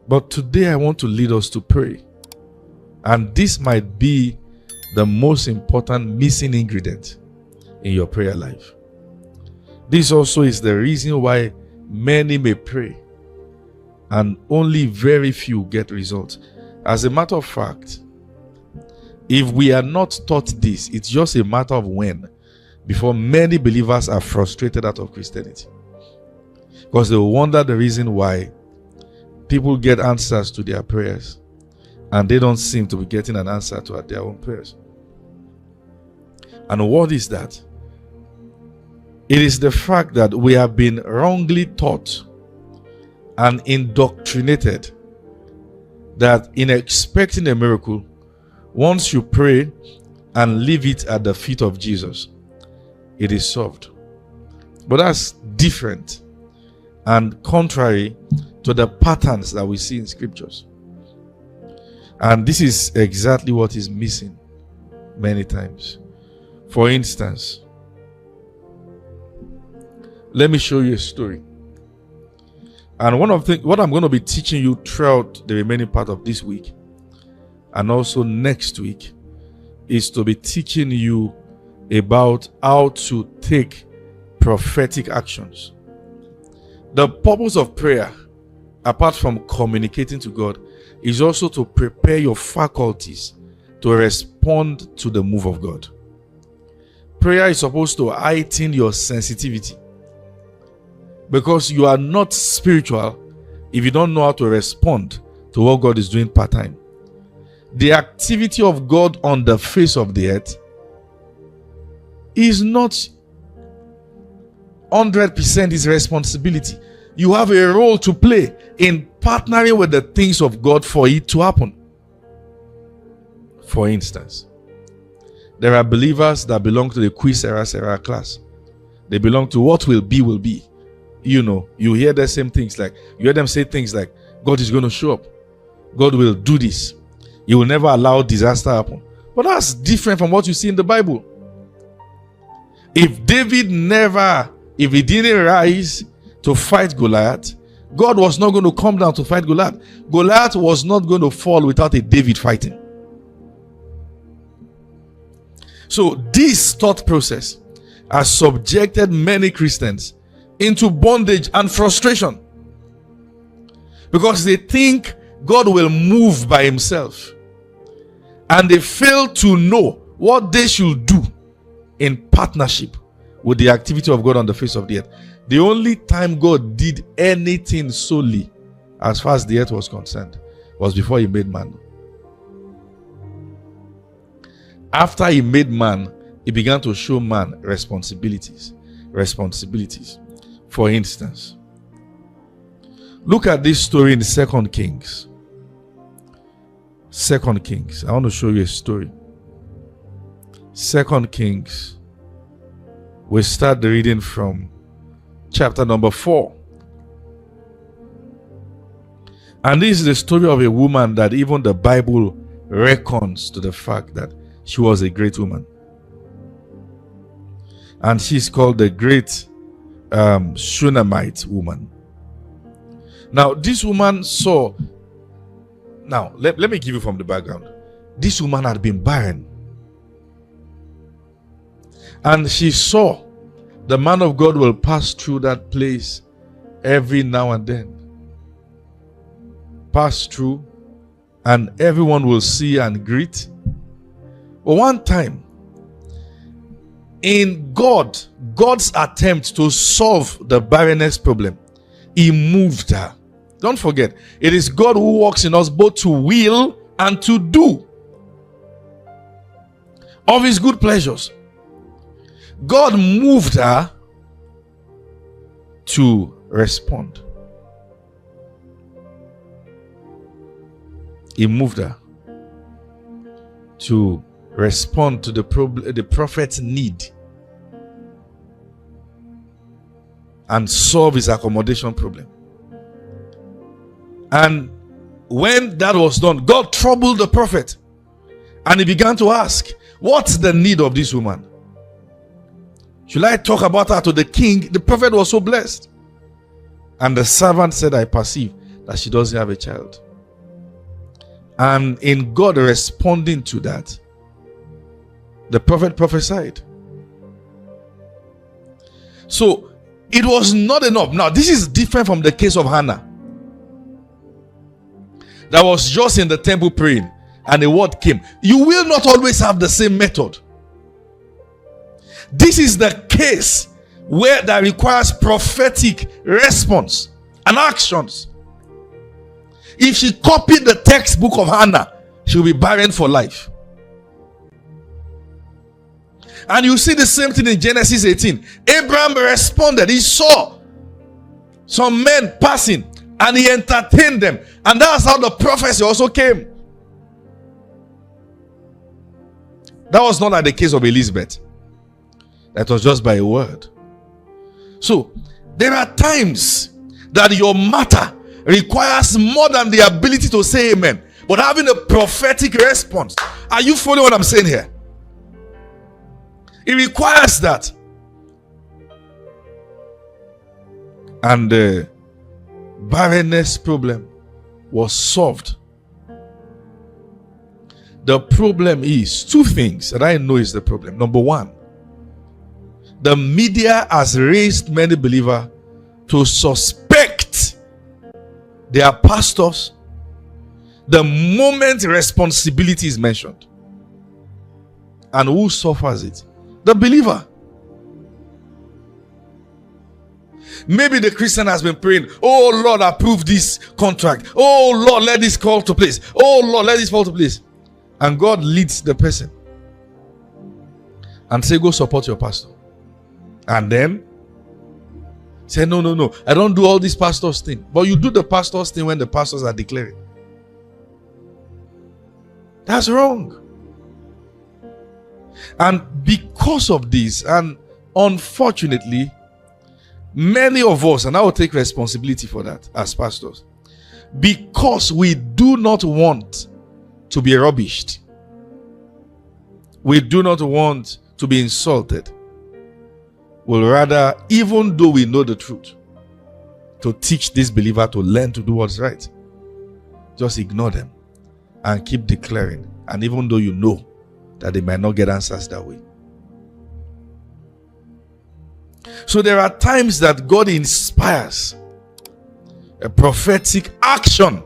But today I want to lead us to pray. And this might be the most important missing ingredient in your prayer life. This also is the reason why many may pray and only very few get results. As a matter of fact, if we are not taught this, it's just a matter of when before many believers are frustrated out of Christianity. Because they will wonder the reason why people get answers to their prayers and they don't seem to be getting an answer to their own prayers. And what is that? It is the fact that we have been wrongly taught and indoctrinated that in expecting a miracle, once you pray and leave it at the feet of Jesus, it is solved. But that's different and contrary to the patterns that we see in scriptures. And this is exactly what is missing many times. For instance, let me show you a story. And what I'm going to be teaching you throughout the remaining part of this week and also next week is to be teaching you about how to take prophetic actions. The purpose of prayer, apart from communicating to God, is also to prepare your faculties to respond to the move of God. Prayer is supposed to heighten your sensitivity, because you are not spiritual if you don't know how to respond to what God is doing part-time. The activity of God on the face of the earth is not 100% his responsibility. You have a role to play in partnering with the things of God for it to happen. For instance, there are believers that belong to the qui sera sera class. They belong to what will be will be. You know, you hear the same things, like you hear them say things like, God is going to show up, God will do this, he will never allow disaster happen. But that's different from what you see in the Bible. If he didn't rise to fight Goliath, God was not going to come down to fight Goliath. Goliath was not going to fall without a David fighting. So this thought process has subjected many Christians into bondage and frustration, because they think God will move by himself, and they fail to know what they should do in partnership with the activity of God on the face of the earth. The only time God did anything solely as far as the earth was concerned was before he made man. After he made man, he began to show man responsibilities. For instance, look at this story in 2 Kings. 2 Kings. I want to show you a story. 2 Kings. We start the reading from chapter number 4. And this is the story of a woman that even the Bible reckons to the fact that she was a great woman. And she's called the great Shunammite woman. Now, this woman saw. Now, let me give you from the background. This woman had been barren. And she saw the man of God will pass through that place every now and then. Pass through, and everyone will see and greet. But one time, in God's attempt to solve the barrenness problem, he moved her. Don't forget, it is God who works in us both to will and to do of his good pleasures. God moved her to respond. He moved her to respond to the prophet's need and solve his accommodation problem. And when that was done, God troubled the prophet, and he began to ask, what's the need of this woman? Should I talk about her to the king? The prophet was so blessed. And the servant said, I perceive that she doesn't have a child. And in God responding to that, the prophet prophesied. So it was not enough. Now, this is different from the case of Hannah, that was just in the temple praying and the word came. You will not always have the same method. This is the case where that requires prophetic response and actions. If she copied the textbook of Hannah, she will be barren for life. And you see the same thing in Genesis 18. Abraham responded. He saw some men passing and he entertained them. And that's how the prophecy also came. That was not like the case of Elizabeth. That was just by a word. So, there are times that your matter requires more than the ability to say amen, but having a prophetic response. Are you following what I'm saying here? It requires that. And the barrenness problem was solved. The problem is two things that I know is the problem. Number one, the media has raised many believers to suspect their pastors the moment responsibility is mentioned. And who suffers it? The believer. Maybe the Christian has been praying, oh Lord, approve this contract. Oh Lord, let this call to place. Oh Lord, let this fall to place. And God leads the person and say, go support your pastor. And then say, no, I don't do all these pastors thing. But you do the pastors thing when the pastors are declaring. That's wrong. And because of this, and unfortunately, many of us, and I will take responsibility for that as pastors, because we do not want to be rubbished, we do not want to be insulted, we'll rather, even though we know the truth, to teach this believer to learn to do what's right, just ignore them and keep declaring. And even though you know that they might not get answers that way. So there are times that God inspires a prophetic action